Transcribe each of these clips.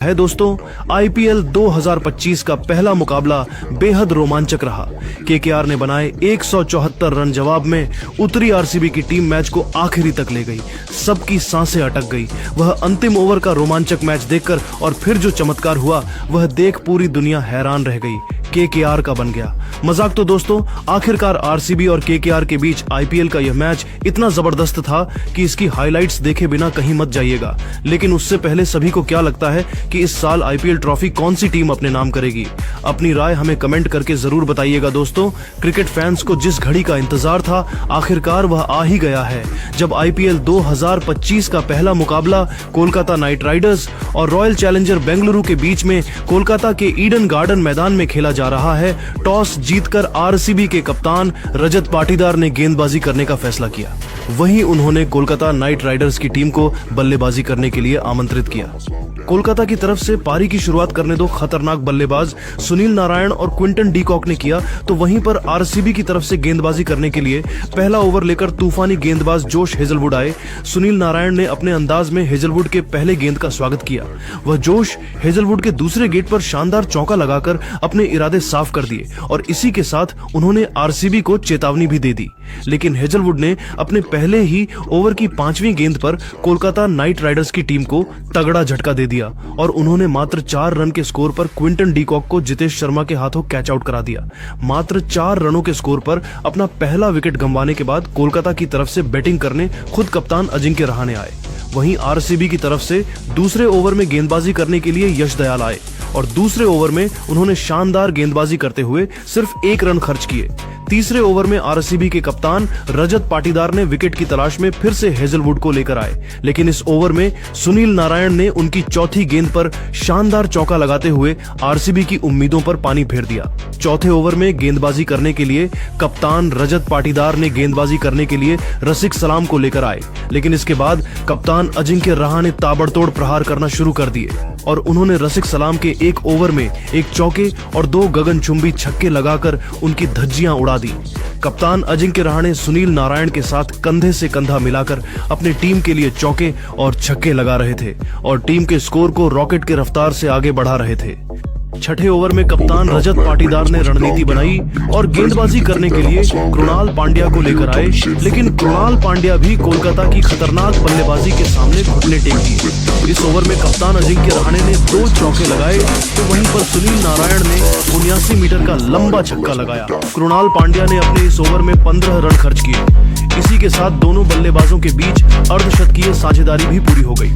है दोस्तों, आईपीएल 2025 का पहला मुकाबला बेहद रोमांचक रहा। केकेआर ने बनाए 174 रन जवाब में उतरी आरसीबी की टीम मैच को आखिरी तक ले गई। सबकी सांसें अटक गई। वह अंतिम ओवर का रोमांचक मैच देखकर और फिर जो चमत्कार हुआ वह देख पूरी दुनिया हैरान रह गई। केकेआर का बन गया। मजाक तो दोस्तों, आखिरकार आरसीबी और केकेआर के बीच आईपीएल का यह मैच इतना जबरदस्त था कि इसकी हाइलाइट्स देखे बिना कहीं मत जाइएगा। लेकिन उससे पहले सभी को क्या लगता है कि इस साल आईपीएल ट्रॉफी कौन सी टीम अपने नाम करेगी? अपनी राय हमें कमेंट करके जरूर बताइएगा दोस्तों। क्रिकेट फैंस को जिस घड़ी का इंतजार था आखिरकार वह आ ही गया है, जब आईपीएल 2025 का पहला मुकाबला कोलकाता नाइट राइडर्स और रॉयल चैलेंजर बेंगलुरु के बीच में कोलकाता के ईडन गार्डन मैदान में खेला जा रहा है। टॉस जीतकर आरसीबी के कप्तान रजत पाटीदार ने गेंदबाजी करने का फैसला किया। वहीं उन्होंने कोलकाता नाइट राइडर्स की टीम को बल्लेबाजी करने के लिए आमंत्रित किया। कोलकाता की तरफ से पारी की शुरुआत करने दो खतरनाक बल्लेबाज सुनील नारायण और क्विंटन डी कॉक ने किया, तो वहीं पर आरसीबी की तरफ से गेंदबाजी करने के लिए पहला ओवर लेकर तूफानी गेंदबाज जोश हेजलवुड आए। सुनील नारायण ने अपने अंदाज में हेजलवुड के पहले गेंद का स्वागत किया। वह जोश हेजलवुड के दूसरे गेट पर शानदार चौका लगाकर अपने इरादे साफ कर दिए और इसी के साथ उन्होंने आरसीबी को चेतावनी भी दे दी। लेकिन हेजलवुड ने अपने पहले ही ओवर की 5वीं गेंद पर कोलकाता नाइट राइडर्स की टीम को तगड़ा झटका दे दिया और उन्होंने मात्र 4 रन के स्कोर पर क्विंटन डी कॉक को जितेश शर्मा के हाथों कैच आउट करा दिया। मात्र 4 रनों के स्कोर पर अपना पहला विकेट गंवाने के बाद कोलकाता की तरफ से बैटिंग करने खुद कप्तान अजिंक्य रहाणे आए। वहीं आरसीबी की तरफ से दूसरे ओवर में गेंदबाजी करने के लिए यश दयाल आए और दूसरे ओवर में उन्होंने शानदार गेंदबाजी करते हुए सिर्फ 1 रन खर्च किए। तीसरे ओवर में आरसीबी के कप्तान रजत पाटीदार ने विकेट की तलाश में फिर से हेजलवुड को लेकर आए, लेकिन इस ओवर में सुनील नारायण ने उनकी चौथी गेंद पर शानदार चौका लगाते हुए आरसीबी की उम्मीदों पर पानी फेर दिया। चौथे ओवर में गेंदबाजी करने के लिए कप्तान रजत पाटीदार ने गेंदबाजी करने के लिए रसिक सलाम को लेकर आए, लेकिन इसके बाद कप्तान अजिंक्य रहाणे ताबड़तोड़ प्रहार करना शुरू कर दिए और उन्होंने रसिक सलाम के 1 ओवर में 1 चौके और 2 गगनचुंबी छक्के लगाकर उनकी धज्जियां उड़ा दी। कप्तान अजिंक्य रहाणे सुनील नारायण के साथ कंधे से कंधा मिलाकर अपनी टीम के लिए चौके और छक्के लगा रहे थे और टीम के स्कोर को रॉकेट की रफ्तार से आगे बढ़ा रहे थे। छठे ओवर में कप्तान रजत पाटीदार ने रणनीति बनाई और गेंदबाजी करने के लिए कृणाल पांड्या को लेकर आए, लेकिन कृणाल पांड्या भी कोलकाता की खतरनाक बल्लेबाजी के सामने घुटने टेक दिए। इस ओवर में कप्तान अजिंक्य रहाणे ने 2 चौके लगाए, तो वहीं पर सुनील नारायण ने 79 मीटर का लंबा छक्का लगाया। कृणाल पांड्या ने अपने इस ओवर में 15 रन खर्च किए। इसी के साथ दोनों बल्लेबाजों के बीच अर्धशतकीय साझेदारी भी पूरी हो गई।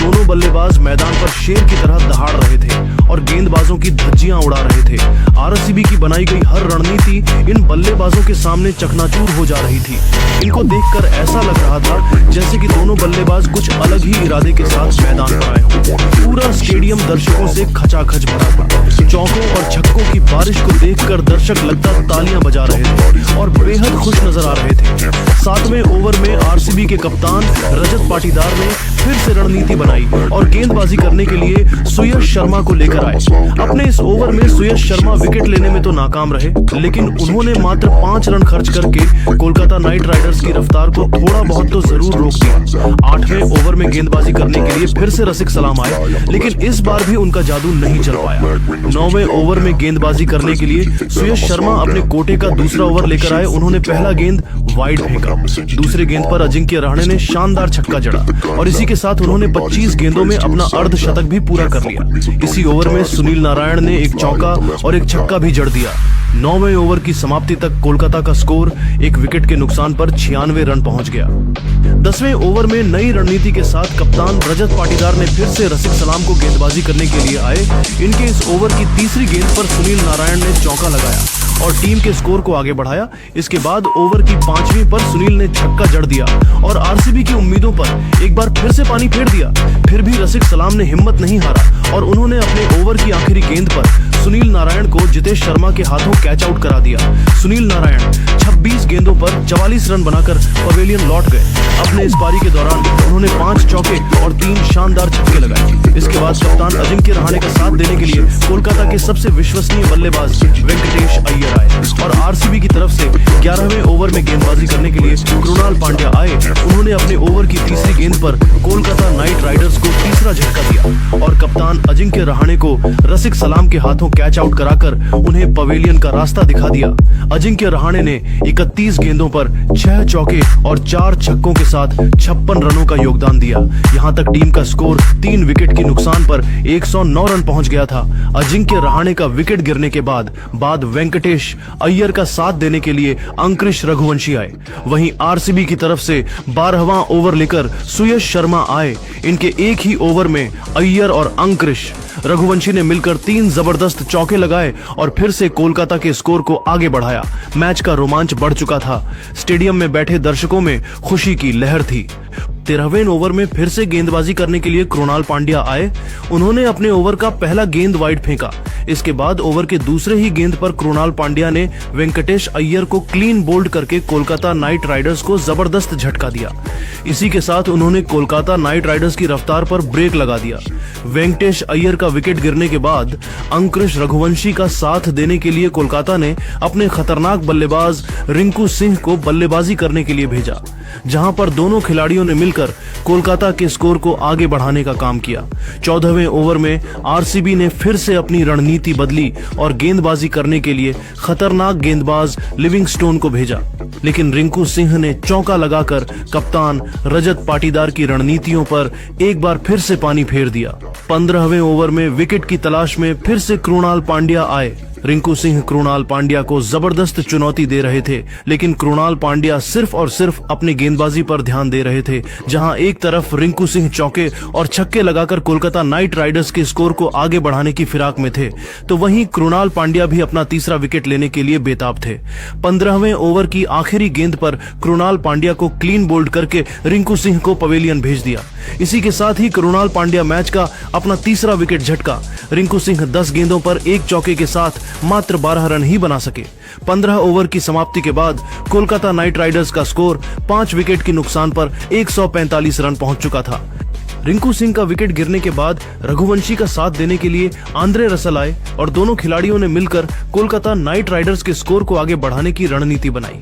दोनों बल्लेबाज मैदान पर शेर की तरह दहाड़ रहे थे और गेंदबाजों की धज्जियां उड़ा रहे थे। आरसीबी की बनाई गई हर रणनीति इन बल्लेबाजों के सामने चकनाचूर हो जा रही थी। इनको देखकर ऐसा लग रहा था जैसे कि दोनों बल्लेबाज कुछ अलग ही इरादे के साथ मैदान पर आए हों। पूरा स्टेडियम दर्शकों से खचाखच भरा था। चौकों और छक्कों की बारिश को देखकर दर्शक लगातार तालियां बजा रहे थे और बेहद खुश नजर आ रहे थे। 7वें ओवर में आरसीबी के कप्तान रजत पाटीदार ने फिर से रणनीति बनाई और गेंदबाजी करने के लिए सुयश शर्मा को लेकर आए। अपने इस ओवर में सुयश शर्मा विकेट लेने में तो नाकाम रहे, लेकिन उन्होंने मात्र 5 रन खर्च करके कोलकाता नाइट राइडर्स की रफ्तार को थोड़ा बहुत तो जरूर रोक दिया। 8वें ओवर में गेंदबाजी करने के लिए फिर से रसिक सलाम आए, लेकिन इस बार भी उनका जादू नहीं चल पाया। 9वें ओवर में गेंदबाजी करने के लिए सुयश शर्मा अपने कोटे का दूसरा ओवर लेकर आए। उन्होंने पहला गेंद वाइड फेंका। दूसरे गेंद पर अजिंक्य रहाणे ने शानदार छक्का जड़ा और इसी के साथ उन्होंने 25 गेंदों में अपना अर्धशतक भी पूरा कर लिया। इसी ओवर में सुनील नारायण ने 1 चौका और 1 छक्का भी जड़ दिया। 9वें ओवर की समाप्ति तक कोलकाता का स्कोर 1 विकेट के नुकसान पर 96 रन पहुंच गया। 10वें ओवर में नई रणनीति के साथ कप्तान रजत पाटीदार ने फिर से रसिक सलाम को गेंदबाजी करने के लिए आए। इनके इस ओवर की तीसरी गेंद पर सुनील नारायण ने चौका लगाया और टीम के स्कोर को आगे बढ़ाया। इसके बाद ओवर की 5वीं पर सुनील ने छक्का जड़ दिया और आरसीबी की उम्मीदों पर एक बार फिर से पानी फेर दिया। फिर भी रसिक सलाम ने हिम्मत नहीं हारा और उन्होंने अपने ओवर की आखिरी गेंद पर सुनील नारायण को जितेश शर्मा के हाथों कैच आउट करा दिया। सुनील नारायण 26 गेंदों पर 44 रन बनाकर पवेलियन लौट गए। अपने इस पारी के दौरान उन्होंने 5 चौके और 3 शानदार छक्के लगाए। इसके बाद कप्तान अजिंक्य रहाणे का साथ देने के लिए कोलकाता के सबसे विश्वसनीय बल्लेबाज वेंकटेश अय्यर आए और आरसीबी की तरफ से 11वें ओवर में गेंदबाजी करने के लिए कृणाल पांड्या आए। उन्होंने अपने ओवर की तीसरी गेंद पर कोलकाता नाइट राइडर्स को तीसरा झटका दिया और कप्तान अजिंक्य रहाणे को रसिक सलाम के हाथों कैच आउट कराकर उन्हें पवेलियन का रास्ता दिखा दिया। अजिंक्य रहाणे ने 31 गेंदों पर 6 चौके और 4 छक्कों के साथ 56 रनों का योगदान दिया। यहां तक टीम का स्कोर 3 विकेट की नुकसान पर 109 रन पहुंच गया था। अजिंक्य रहाणे का विकेट गिरने के बाद वेंकटेश अय्यर का साथ देने के लिए अंकुरिश रघुवंशी आए। वहीं आरसीबी की तरफ से 12वां ओवर लेकर सुयश शर्मा आए। इनके एक ही ओवर में अय्यर और अंकुरिश रघुवंशी ने मिलकर 3 जबरदस्त चौके लगाए और फिर से कोलकाता के स्कोर को आगे बढ़ाया। मैच का रोमांच बढ़ चुका था। स्टेडियम में बैठे दर्शकों में खुशी की लहर थी। 13वें ओवर में फिर से गेंदबाजी करने के लिए कृणाल पांड्या आए। उन्होंने अपने ओवर का पहला गेंद वाइड फेंका। इसके बाद ओवर के दूसरे ही गेंद पर कृणाल पांड्या ने वेंकटेश अय्यर को क्लीन बोल्ड करके कोलकाता नाइट राइडर्स को जबरदस्त झटका दिया। इसी के साथ उन्होंने कोलकाता नाइट राइडर्स की रफ्तार पर ब्रेक लगा दिया। वेंकटेश अय्यर का विकेट गिरने के बाद अंकुरिश रघुवंशी का साथ देने के लिए कोलकाता ने अपने खतरनाक बल्लेबाज रिंकू सिंह को बल्लेबाजी करने के लिए भेजा, जहां पर दोनों खिलाड़ियों ने मिलकर कोलकाता के स्कोर को आगे बढ़ाने का काम किया। 14वें ओवर में आरसीबी ने फिर से अपनी रणनीति बदली और गेंदबाजी करने के लिए खतरनाक गेंदबाज लिविंगस्टोन को भेजा, लेकिन रिंकू सिंह ने चौका लगाकर कप्तान रजत पाटीदार की रणनीतियों पर एक बार फिर से पानी फेर दिया। 15वें ओवर में विकेट की तलाश में फिर से कृणाल पांड्या आए। रिंकू सिंह कृणाल पांड्या को जबरदस्त चुनौती दे रहे थे, लेकिन कृणाल पांड्या सिर्फ और सिर्फ अपनी गेंदबाजी पर ध्यान दे रहे थे। जहां एक तरफ रिंकू सिंह चौके और छक्के लगाकर कोलकाता नाइट राइडर्स के स्कोर को आगे बढ़ाने की फिराक में थे, तो वहीं कृणाल पांड्या भी अपना तीसरा विकेट लेने के लिए बेताब थे। 15वें ओवर की आखिरी गेंद पर कृणाल पांड्या को क्लीन बोल्ड करके रिंकू सिंह को पवेलियन भेज दिया। इसी के साथ ही कृणाल पांड्या मैच का अपना तीसरा विकेट झटका। रिंकू सिंह 10 गेंदों पर 1 चौके के साथ मात्र 12 रन ही बना सके। 15 ओवर की समाप्ति के बाद कोलकाता नाइट राइडर्स का स्कोर 5 विकेट के नुकसान पर 145 रन पहुंच चुका था। रिंकू सिंह का विकेट गिरने के बाद रघुवंशी का साथ देने के लिए आंद्रे रसल आए और दोनों खिलाड़ियों ने मिलकर कोलकाता नाइट राइडर्स के स्कोर को आगे बढ़ाने की रणनीति बनाई।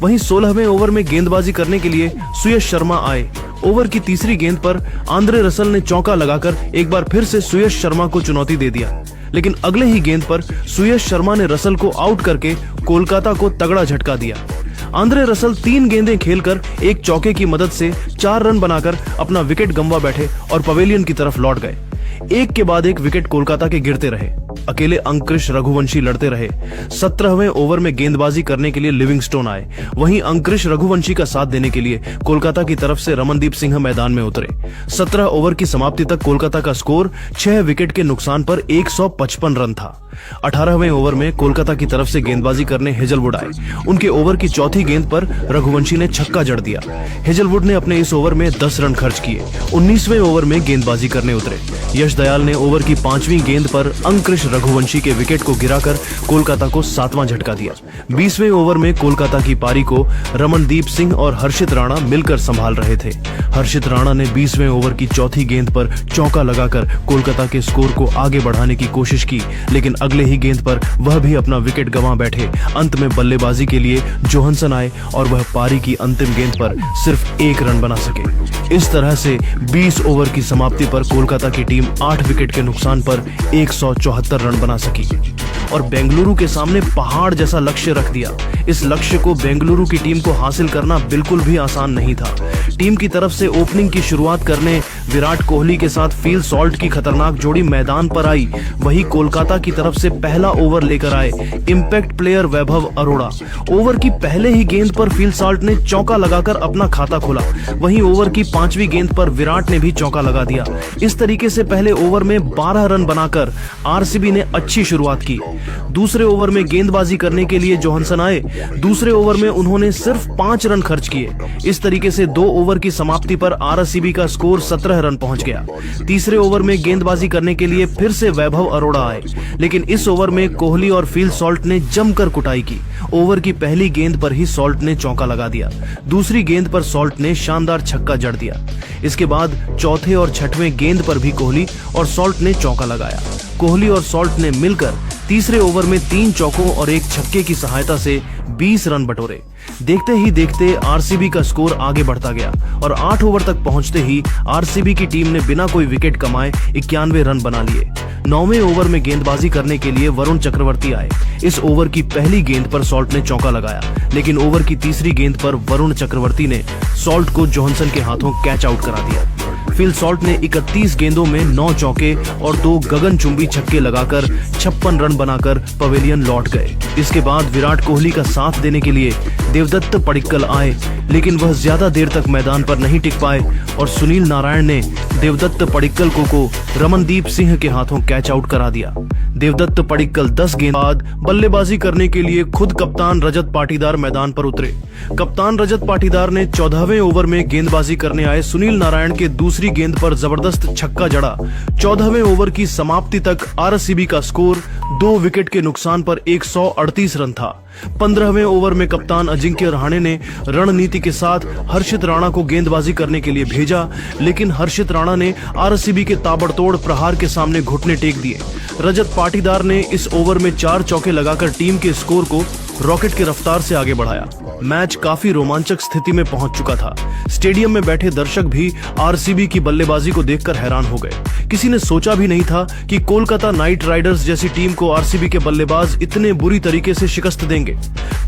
वहीं 16वें ओवर में गेंदबाजी करने के लिए सुयश शर्मा आए। ओवर की तीसरी गेंद पर आंद्रे रसल ने चौका लगाकर एक बार फिर से सुयश शर्मा को चुनौती दे दिया, लेकिन अगले ही गेंद पर सुयश शर्मा ने रसल को आउट करके कोलकाता को तगड़ा झटका दिया। आंद्रे रसल 3 गेंदें खेलकर 1 चौके की मदद से 4 रन बनाकर अपना विकेट गंवा बैठे और पवेलियन की तरफ लौट गए। एक के बाद एक विकेट कोलकाता के गिरते रहे। अकेले अंकुरिश रघुवंशी लड़ते रहे। 17वें ओवर में गेंदबाजी करने के लिए लिविंगस्टोन आए। वहीं अंकुरिश रघुवंशी का साथ देने के लिए कोलकाता की तरफ से रमनदीप सिंह मैदान में उतरे। 17 ओवर की समाप्ति तक कोलकाता का स्कोर 6 विकेट के नुकसान पर 155 रन था। 18वें ओवर में कोलकाता की तरफ से गेंदबाजी करने हेजलवुड आए। उनके ओवर की चौथी गेंद पर रघुवंशी ने छक्का जड़ दिया। हेजलवुड ने अपने इस ओवर में 10 रन खर्च किए। 19वें ओवर में गेंदबाजी करने उतरे। यश दयाल ने ओवर की 5वीं गेंद पर अंकुरिश रघुवंशी के विकेट को गिराकर कोलकाता को 7वां झटका दिया। 20वें ओवर में कोलकाता की पारी को रमनदीप सिंह और हर्षित राणा मिलकर संभाल रहे थे। हर्षित राणा ने 20वें ओवर की चौथी गेंद पर चौका लगाकर कोलकाता के स्कोर को आगे बढ़ाने की कोशिश की, लेकिन अगले ही गेंद पर वह भी अपना विकेट गंवा बैठे। अंत में बल्लेबाजी के लिए जोहनसन आए और वह पारी की अंतिम गेंद पर सिर्फ 1 रन बना सके। इस तरह से 20 ओवर की समाप्ति पर कोलकाता की टीम 8 विकेट के नुकसान पर 174 रन बना सकी और बेंगलुरु के सामने पहाड़ जैसा लक्ष्य रख दिया। इस लक्ष्य को बेंगलुरु की टीम को हासिल करना बिल्कुल भी आसान नहीं था। टीम की तरफ से ओपनिंग की शुरुआत करने विराट कोहली के साथ फील सॉल्ट की खतरनाक जोड़ी मैदान पर आई। वही कोलकाता की तरफ से पहला ओवर लेकर आए इंपैक्ट प्लेयर वैभव अरोड़ा। ओवर की पहले ही गेंद पर फील सॉल्ट ने चौका लगाकर अपना खाता खोला। वहीं ओवर की 5वीं गेंद पर विराट ने भी चौका लगा दिया। इस तरीके से पहले ओवर में 12 रन बनाकर आरसीबी ने अच्छी शुरुआत की। दूसरे ओवर में गेंदबाजी करने के लिए जोहानसन आए। दूसरे ओवर में उन्होंने सिर्फ 5 रन खर्च किए। इस तरीके से 2 ओवर की समाप्ति पर आरसीबी का स्कोर 17 रन पहुंच गया। तीसरे ओवर में गेंदबाजी करने के लिए फिर से वैभव अरोड़ा आए, लेकिन इस ओवर में कोहली और फील सॉल्ट ने जमकर कुटाई की। ओवर की पहली गेंद पर ही सॉल्ट ने चौका लगा दिया। दूसरी गेंद पर सॉल्ट ने शानदार छक्का जड़ दिया। इसके बाद चौथे और छठवें गेंद पर भी कोहली और सॉल्ट ने चौका लगाया। कोहली और सॉल्ट ने मिलकर तीसरे ओवर में 3 चौकों और 1 छक्के की सहायता से 20 रन बटोरे। देखते ही देखते आरसीबी का स्कोर आगे बढ़ता गया और 8 ओवर तक पहुंचते ही आरसीबी की टीम ने बिना कोई विकेट कमाए 91 रन बना लिए। 9वें ओवर में गेंदबाजी करने के लिए वरुण चक्रवर्ती आए। इस ओवर की पहली गेंद पर सॉल्ट ने चौका लगाया, लेकिन ओवर की तीसरी गेंद पर वरुण चक्रवर्ती ने सॉल्ट को जोहानसन के हाथों कैच आउट करा दिया। फिल सॉल्ट ने 31 गेंदों में 9 चौके और 2 गगनचुंबी छक्के लगाकर 56 रन बनाकर पवेलियन लौट गए। इसके बाद विराट कोहली का साथ देने के लिए देवदत्त पडिक्कल आए, लेकिन वह ज्यादा देर तक मैदान पर नहीं टिक पाए और सुनील नारायण ने देवदत्त पडिक्कल को रमनदीप सिंह के हाथों कैच आउट करा दिया। देवदत्त पडिक्कल 10 गेंद बाद बल्लेबाजी करने के लिए खुद कप्तान रजत पाटीदार मैदान पर उतरे। कप्तान रजत पाटीदार ने 14वें ओवर में गेंदबाजी करने आए सुनील नारायण के दूसरी गेंद पर जबरदस्त छक्का जड़ा। 14वें ओवर की समाप्ति तक आरसीबी का स्कोर 2 विकेट के नुकसान पर 138 रन था। 15वें ओवर में कप्तान अजिंक्य रहाणे ने रणनीति के साथ हर्षित राणा को गेंदबाजी करने के लिए भेजा, लेकिन हर्षित राणा ने आरसीबी के ताबड़तोड़ प्रहार के सामने घुटने टेक दिए। रजत पाटीदार ने इस ओवर में 4 चौके लगाकर टीम के स्कोर को रॉकेट की रफ्तार से आगे बढ़ाया। मैच काफी रोमांचक स्थिति में पहुंच चुका था। स्टेडियम में बैठे दर्शक भी आरसीबी की बल्लेबाजी को देखकर हैरान हो गए। किसी ने सोचा भी नहीं था कि कोलकाता नाइट राइडर्स जैसी टीम को आरसीबी के बल्लेबाज इतने बुरी तरीके से शिकस्त देंगे।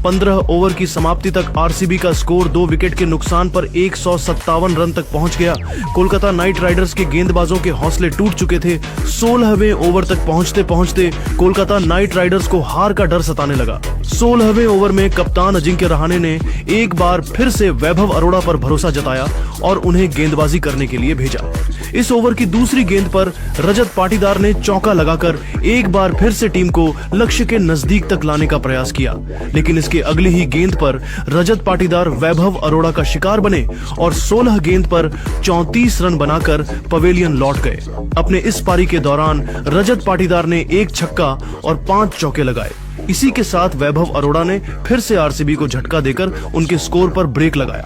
15 ओवर की समाप्ति तक आरसीबी का स्कोर 2 विकेट के नुकसान पर 157 रन तक पहुंच गया। कोलकाता नाइट राइडर्स के गेंदबाजों के हौसले टूट चुके थे। 16वें ओवर तक पहुंचते पहुंचते कोलकाता नाइट राइडर्स को हार का डर सताने लगा। 16वें ओवर में कप्तान अजिंक्य रहाणे ने एक बार फिर से वैभव अरोड़ा पर भरोसा जताया और उन्हें गेंदबाजी करने के लिए भेजा। इस ओवर की दूसरी गेंद पर रजत पाटीदार ने चौका लगाकर एक बार फिर से टीम को लक्ष्य के नजदीक तक लाने का प्रयास किया, लेकिन इसके अगली ही गेंद पर रजत पाटीदार वैभव अरोड़ा का शिकार बने और 16 गेंद पर 34 रन बनाकर पवेलियन लौट गए। अपने इस पारी के दौरान रजत पाटीदार ने 1 छक्का और 5 चौके लगाए। इसी के साथ वैभव अरोड़ा ने फिर से आरसीबी को झटका देकर उनके स्कोर पर ब्रेक लगाया,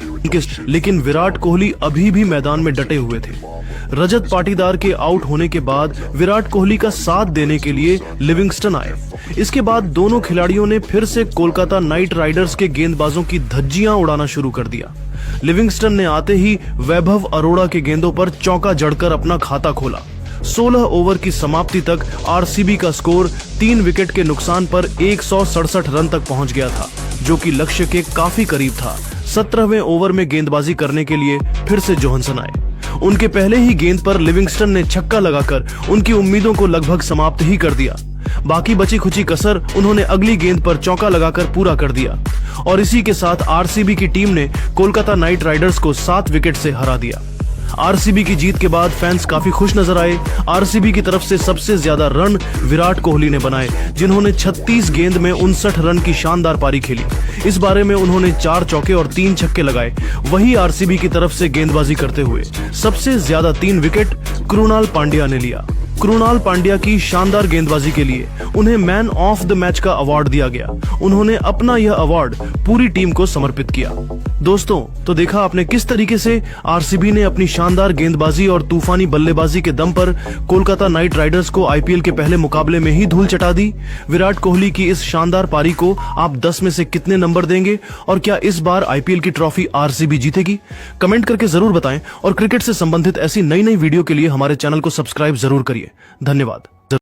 लेकिन विराट कोहली अभी भी मैदान में डटे हुए थे। रजत पाटीदार के आउट होने के बाद विराट कोहली का साथ देने के लिए लिविंगस्टन आए। इसके बाद दोनों खिलाड़ियों ने फिर से कोलकाता नाइट राइडर्स के गेंदबाजों की धज्जियां उड़ाना शुरू कर दिया। लिविंगस्टन ने आते ही वैभव अरोड़ा के गेंदों पर चौका जड़कर अपना खाता खोला। 16 ओवर की समाप्ति तक आरसीबी का स्कोर 3 विकेट के नुकसान पर 167 रन तक पहुंच गया था, जो कि लक्ष्य के काफी करीब था। 17वें ओवर में गेंदबाजी करने के लिए फिर से जोहानसन आए। उनके पहले ही गेंद पर लिविंगस्टन ने छक्का लगाकर उनकी उम्मीदों को लगभग समाप्त ही कर दिया। बाकी बची खुची कसर उन्होंने अगली गेंद पर चौका लगाकर पूरा कर दिया और इसी के साथ आरसीबी की टीम ने कोलकाता नाइट राइडर्स को 7 विकेट से हरा दिया। आरसीबी की जीत के बाद फैंस काफी खुश नजर आए। आरसीबी की तरफ से सबसे ज्यादा रन विराट कोहली ने बनाए, जिन्होंने 36 गेंद में 59 रन की शानदार पारी खेली। इस बारे में उन्होंने 4 चौके और 3 छक्के लगाए। वही आरसीबी की तरफ से गेंदबाजी करते हुए सबसे ज्यादा 3 विकेट कृणाल पांड्या ने लिया। कृणाल पांड्या की शानदार गेंदबाजी के लिए उन्हें मैन ऑफ द मैच का अवार्ड दिया गया। उन्होंने अपना यह अवार्ड पूरी टीम को समर्पित किया। दोस्तों, तो देखा आपने किस तरीके से आरसीबी ने अपनी शानदार गेंदबाजी और तूफानी बल्लेबाजी के दम पर कोलकाता नाइट राइडर्स को आईपीएल के पहले मुकाबले में ही धूल चटा दी। विराट कोहली की इस शानदार पारी को आप 10 में से कितने नंबर देंगे और क्या इस बार आईपीएल की ट्रॉफी आरसीबी जीतेगी? कमेंट करके जरूर बताएं और क्रिकेट से संबंधित ऐसी नई वीडियो के लिए हमारे चैनल को सब्सक्राइब जरूर करिए। धन्यवाद।